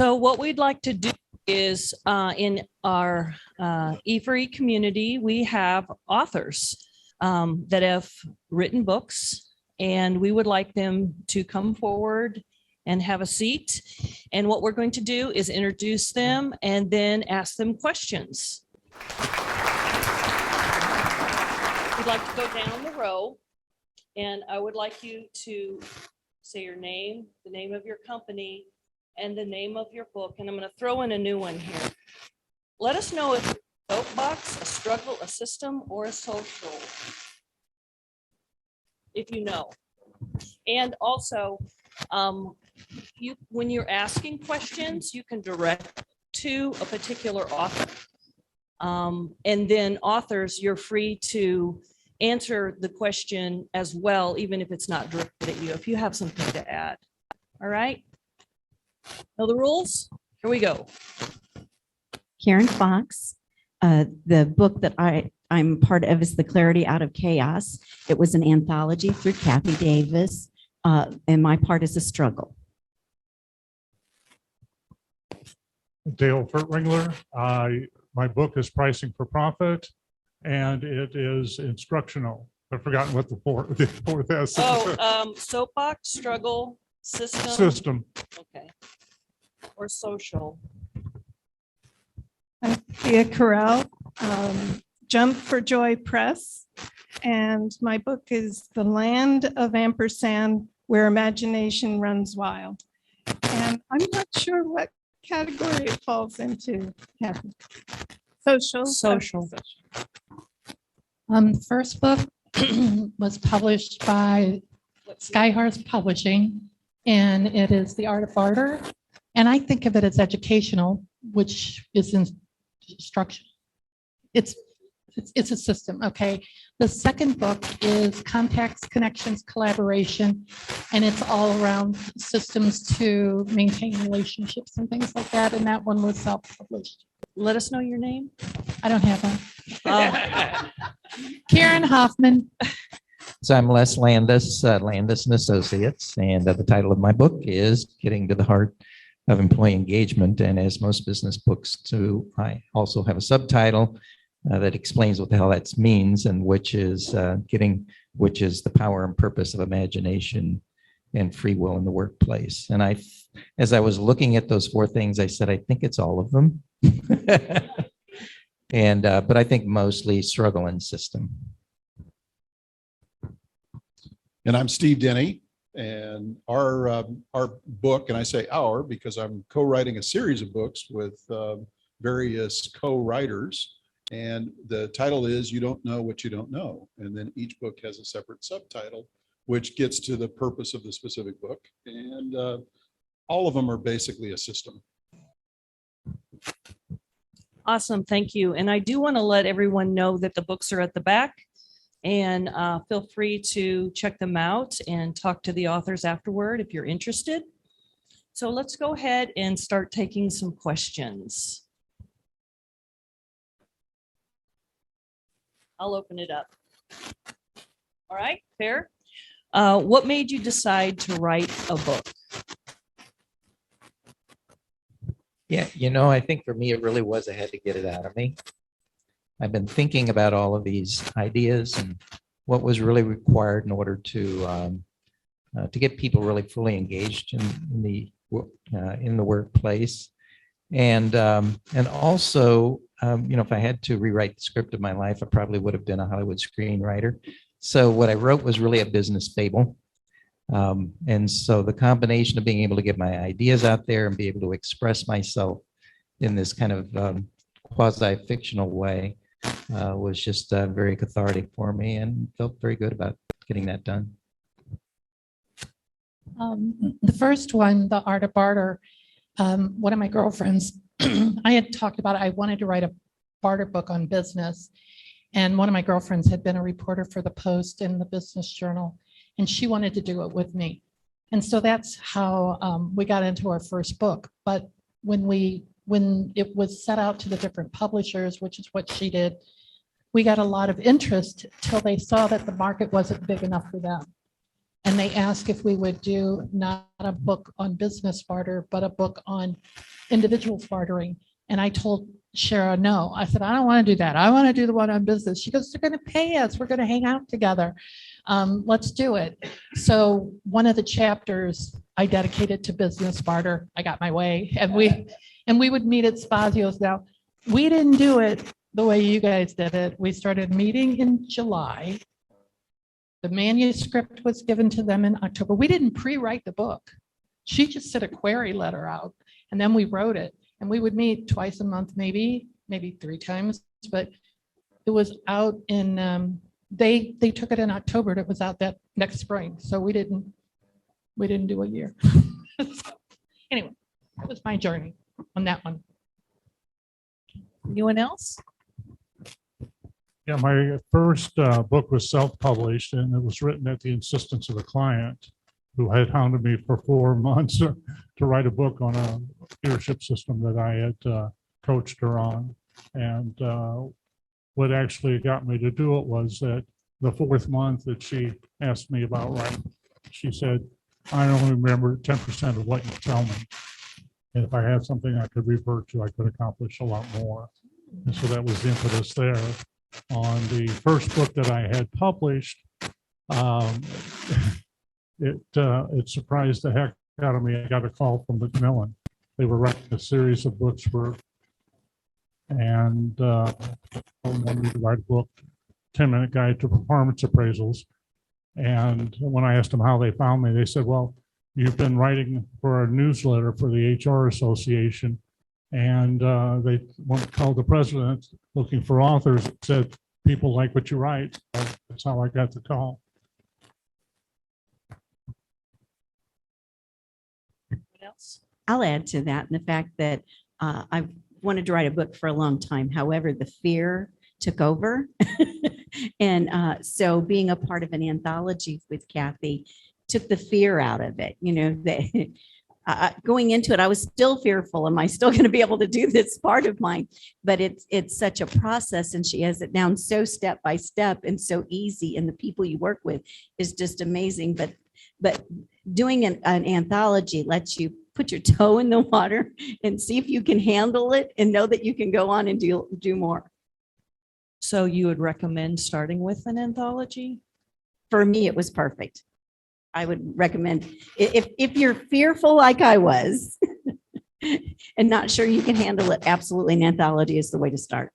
So what we'd like to do is in our E4E community, we have authors that have written books, and we would like them to come forward and have a seat. And what we're going to do is introduce them and then ask them questions. We'd like to go down the row, and I would like you to say your name, the name of your company, and the name of your book. And I'm going to throw in a new one here. Let us know if it's a soapbox, a struggle, a system, or a social, if you know. And also, when you're asking questions, you can direct to a particular author. And then authors, you're free to answer the question as well, even if it's not directed at you, if you have something to add. All right. Know the rules? Here we go. Karen Fox. The book that I'm part of is The Clarity Out of Chaos. It was an anthology through Kathy Davis, and my part is a struggle. Dale Furtwängler. My book is Pricing for Profit, and it is instructional. I've forgotten what the fourth is. Oh, soapbox, struggle, system. System. Okay. Or social. I'm Thea Carell, Jump for Joy Press, and my book is The Land of Ampersand, Where Imagination Runs Wild. And I'm not sure what category it falls into, Kathy. Social. Social. The first book was published by Skyhorse Publishing, and it is The Art of Barter. And I think of it as educational, which is instruction. It's a system, okay? The second book is Contacts, Connections, Collaboration, and it's all around systems to maintain relationships and things like that, and that one was self-published. Let us know your name. I don't have one. Karen Hoffman. So I'm Les Landis, Landis and Associates, and the title of my book is Getting to the Heart of Employee Engagement. And as most business books do, I also have a subtitle that explains what the hell that means, and which is the power and purpose of imagination and free will in the workplace. And as I was looking at those four things, I said, I think it's all of them. And but I think mostly struggle and system. And I'm Steve Denny, and our book, and I say our because I'm co-writing a series of books with various co-writers, and the title is You Don't Know What You Don't Know. And then each book has a separate subtitle, which gets to the purpose of the specific book. And all of them are basically a system. Awesome. Thank you. And I do want to let everyone know that the books are at the back, and feel free to check them out and talk to the authors afterward if you're interested. So let's go ahead and start taking some questions. I'll open it up. All right, fair. What made you decide to write a book? Yeah, I think for me, it really was, I had to get it out of me. I've been thinking about all of these ideas and what was really required in order to get people really fully engaged in the workplace, and also if I had to rewrite the script of my life, I probably would have been a Hollywood screenwriter. So what I wrote was really a business fable. And so the combination of being able to get my ideas out there and be able to express myself in this kind of quasi-fictional way was just very cathartic for me, and felt very good about getting that done. The first one, The Art of Barter, one of my girlfriends, I had talked about it. I wanted to write a barter book on business. And one of my girlfriends had been a reporter for the Post and the Business Journal, and she wanted to do it with me. And so that's how we got into our first book. But when it was set out to the different publishers, which is what she did, we got a lot of interest till they saw that the market wasn't big enough for them. And they asked if we would do not a book on business barter, but a book on individuals bartering. And I told Shara, no. I said, I don't want to do that. I want to do the one on business. She goes, they're going to pay us. We're going to hang out together. Let's do it. So one of the chapters I dedicated to business barter. I got my way. And we would meet at Spazio's. Now, we didn't do it the way you guys did it. We started meeting in July. The manuscript was given to them in October. We didn't pre-write the book. She just sent a query letter out, and then we wrote it. And we would meet twice a month, maybe 3 times. But it was out in they took it in October. And it was out that next spring. So we didn't do a year. So, anyway, that was my journey on that one. Anyone else? Yeah, my first book was self-published, and it was written at the insistence of a client who had hounded me for 4 months to write a book on a leadership system that I had coached her on. And what actually got me to do it was that the 4th month that she asked me about writing, she said, I only remember 10% of what you tell me. And if I had something I could revert to, I could accomplish a lot more. And so that was the impetus there. On the first book that I had published, it surprised the heck out of me. I got a call from Macmillan. They were writing a series of books and wanted me to write a book, 10-minute guide to performance appraisals. And when I asked them how they found me, they said, well, you've been writing for a newsletter for the HR Association. And they called the president looking for authors, said, people like what you write. That's how I got the call. What else? I'll add to that in the fact that I've wanted to write a book for a long time. However, the fear took over. And so being a part of an anthology with Kathy took the fear out of it. You know, that going into it, I was still fearful. Am I still going to be able to do this part of mine? But it's such a process, and she has it down so step by step and so easy. And the people you work with is just amazing. But doing an anthology lets you put your toe in the water and see if you can handle it and know that you can go on and do more. So you would recommend starting with an anthology? For me, it was perfect. I would recommend if you're fearful like I was and not sure you can handle it, absolutely an anthology is the way to start.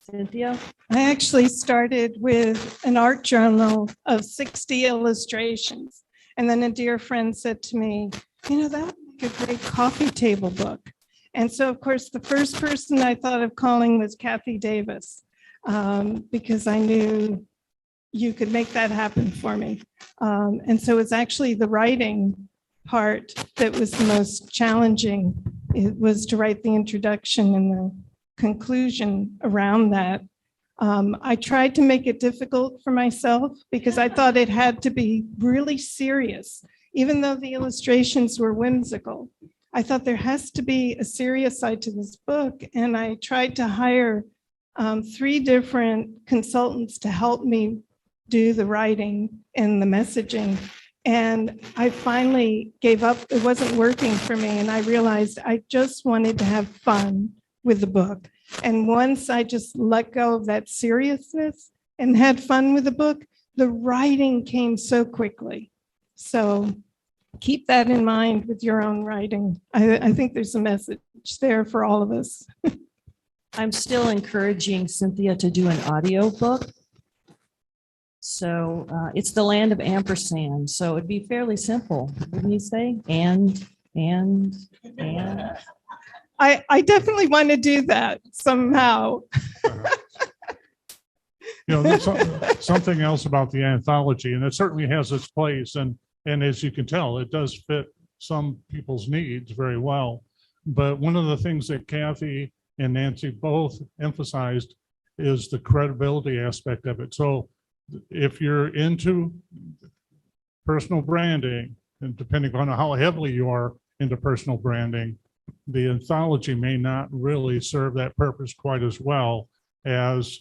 Cynthia? I actually started with an art journal of 60 illustrations. And then a dear friend said to me, you know, that would make a great coffee table book. And so, of course, the first person I thought of calling was Kathy Davis, because I knew you could make that happen for me. And so it's actually the writing part that was the most challenging. It was to write the introduction and the conclusion around that. I tried to make it difficult for myself because I thought it had to be really serious, even though the illustrations were whimsical. I thought there has to be a serious side to this book, and I tried to hire 3 different consultants to help me do the writing and the messaging. And I finally gave up. It wasn't working for me, and I realized I just wanted to have fun with the book. And once I just let go of that seriousness and had fun with the book, the writing came so quickly. So keep that in mind with your own writing. I think there's a message there for all of us. I'm still encouraging Cynthia to do an audio book. So it's the land of ampersand. So it'd be fairly simple, wouldn't you say? And. I definitely want to do that somehow. You know, there's something else about the anthology, and it certainly has its place. And as you can tell, it does fit some people's needs very well. But one of the things that Kathy and Nancy both emphasized is the credibility aspect of it. So if you're into personal branding, and depending on how heavily you are into personal branding, the anthology may not really serve that purpose quite as well as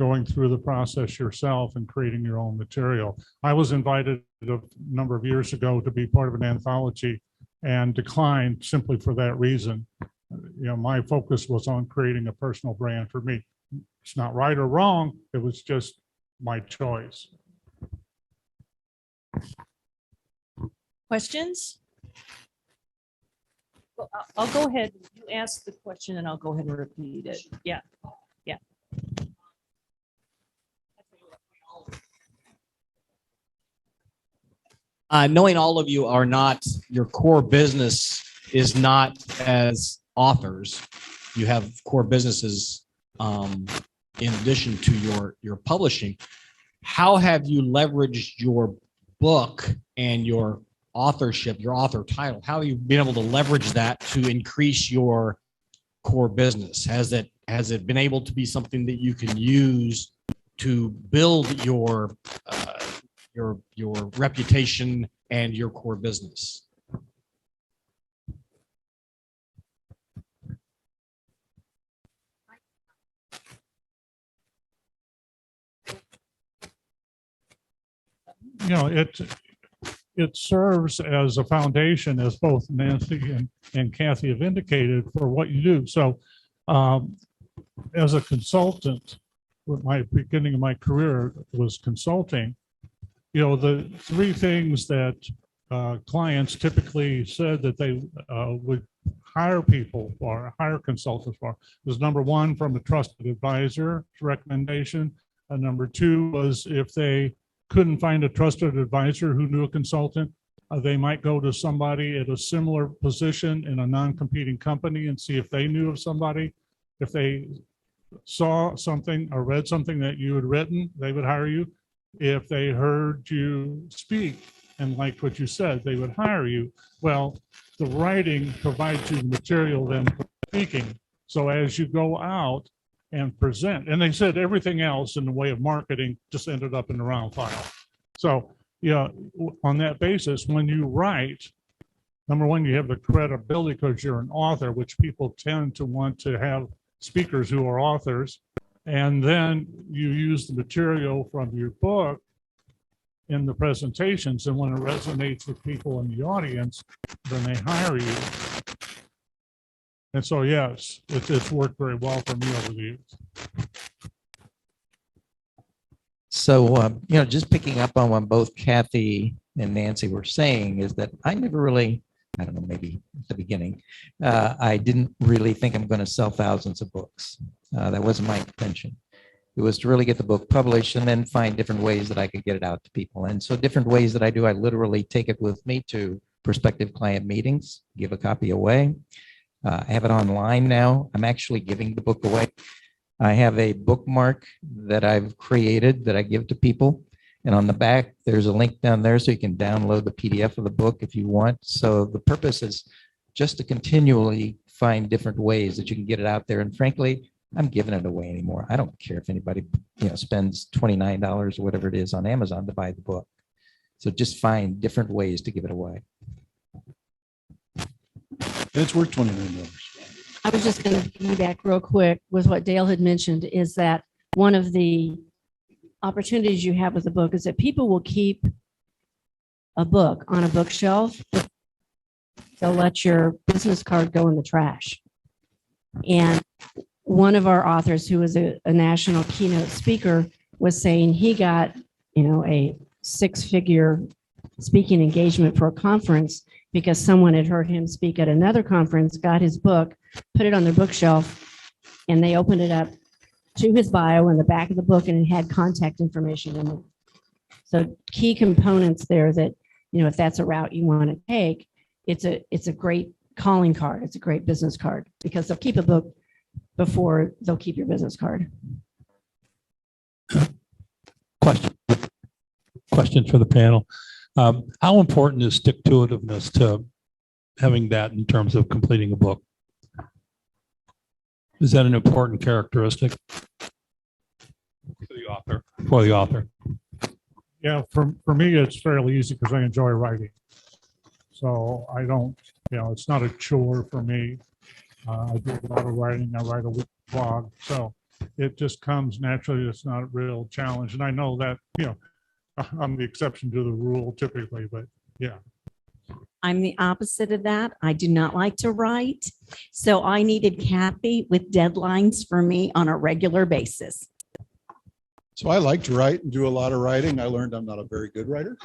going through the process yourself and creating your own material. I was invited a number of years ago to be part of an anthology and declined simply for that reason. My focus was on creating a personal brand for me. It's not right or wrong. It was just my choice. Questions? Well, I'll go ahead. You ask the question and I'll go ahead and repeat it. Yeah. Knowing all of you are not, your core business is not as authors. You have core businesses in addition to your publishing. How have you leveraged your book and your authorship, your author title? How have you been able to leverage that to increase your core business? Has it been able to be something that you can use to build your reputation and your core business? It serves as a foundation, as both Nancy and Kathy have indicated, for what you do. So as a consultant, with my beginning of my career was consulting. The three things that clients typically said that they would hire people for, hire consultants for, was number one, from a trusted advisor recommendation. Number two was if they couldn't find a trusted advisor who knew a consultant, they might go to somebody at a similar position in a non-competing company and see if they knew of somebody. If they saw something or read something that you had written, they would hire you. If they heard you speak and liked what you said, they would hire you. Well, the writing provides you material then for speaking. So as you go out and present, and they said everything else in the way of marketing just ended up in the round file. So, on that basis, when you write, number one, you have the credibility because you're an author, which people tend to want to have speakers who are authors. And then you use the material from your book in the presentations. And when it resonates with people in the audience, then they hire you. And so, yes, it's worked very well for me over the years. So, just picking up on what both Kathy and Nancy were saying is that I never really, I don't know, maybe at the beginning, I didn't really think I'm going to sell thousands of books. That wasn't my intention. It was to really get the book published and then find different ways that I could get it out to people. And so different ways that I do, I literally take it with me to prospective client meetings, give a copy away. I have it online now. I'm actually giving the book away. I have a bookmark that I've created that I give to people. And on the back, there's a link down there so you can download the PDF of the book if you want. So the purpose is just to continually find different ways that you can get it out there. And frankly, I'm giving it away anymore. I don't care if anybody, spends $29 or whatever it is on Amazon to buy the book. So just find different ways to give it away. It's worth $29. I was just going to piggyback real quick with what Dale had mentioned, is that one of the opportunities you have with a book is that people will keep a book on a bookshelf. They'll let your business card go in the trash. And one of our authors, who was a national keynote speaker, was saying he got, a six-figure speaking engagement for a conference because someone had heard him speak at another conference, got his book, put it on their bookshelf, and they opened it up to his bio in the back of the book, and it had contact information in it. So key components there that, if that's a route you want to take, it's a great calling card. It's a great business card because they'll keep a book before they'll keep your business card. Question for the panel. How important is stick-to-itiveness to having that in terms of completing a book? Is that an important characteristic for the author? Yeah, for me, it's fairly easy because I enjoy writing. So I don't, it's not a chore for me. I do a lot of writing. I write a weekly blog. So it just comes naturally. It's not a real challenge. And I know that, I'm the exception to the rule typically, but yeah. I'm the opposite of that. I do not like to write. So I needed Kathy with deadlines for me on a regular basis. So I like to write and do a lot of writing. I learned I'm not a very good writer.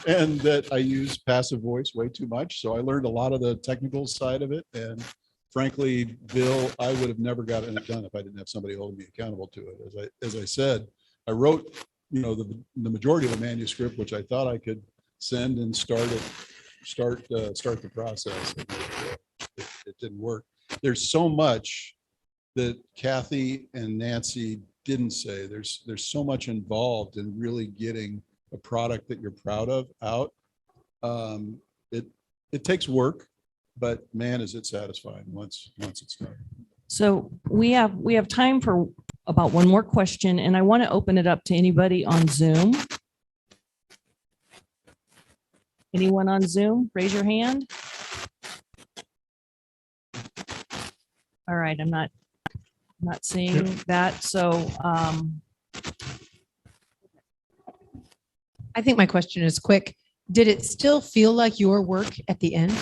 And that I use passive voice way too much. So I learned a lot of the technical side of it. And frankly, Bill, I would have never gotten it done if I didn't have somebody holding me accountable to it. As I said, I wrote, the majority of the manuscript, which I thought I could send and start the process. And it didn't work. There's so much that Kathy and Nancy didn't say. There's so much involved in really getting a product that you're proud of out. It takes work, but man, is it satisfying once it's done. So we have time for about one more question, and I want to open it up to anybody on Zoom. Anyone on Zoom? Raise your hand. All right, I'm not seeing that. So I think my question is quick. Did it still feel like your work at the end?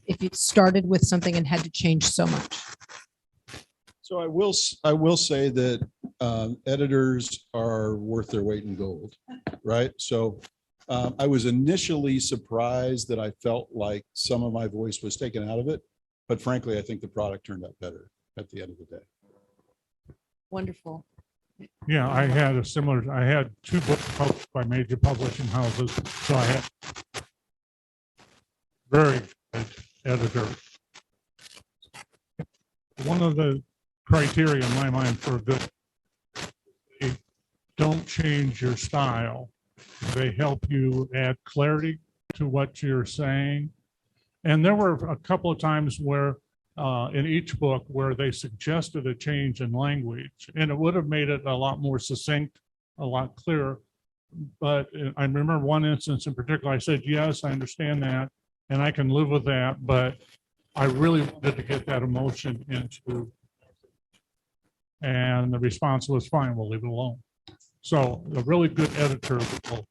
If you started with something and had to change so much? So I will say that editors are worth their weight in gold, right? So I was initially surprised that I felt like some of my voice was taken out of it, but frankly, I think the product turned out better at the end of the day. wonderful. Yeah, I had 2 books published by major publishing houses. So I had very good editor. One of the criteria in my mind for a good, don't change your style. They help you add clarity to what you're saying. And there were a couple of times where in each book where they suggested a change in language, and it would have made it a lot more succinct, a lot clearer. But I remember one instance in particular, I said, yes, I understand that, and I can live with that, but I really wanted to get that emotion into, and the response was fine, we'll leave it alone. So a really good editor will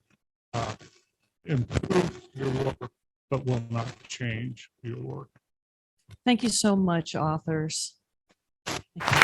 improve your work, but will not change your work. Thank you so much, authors. Thank you.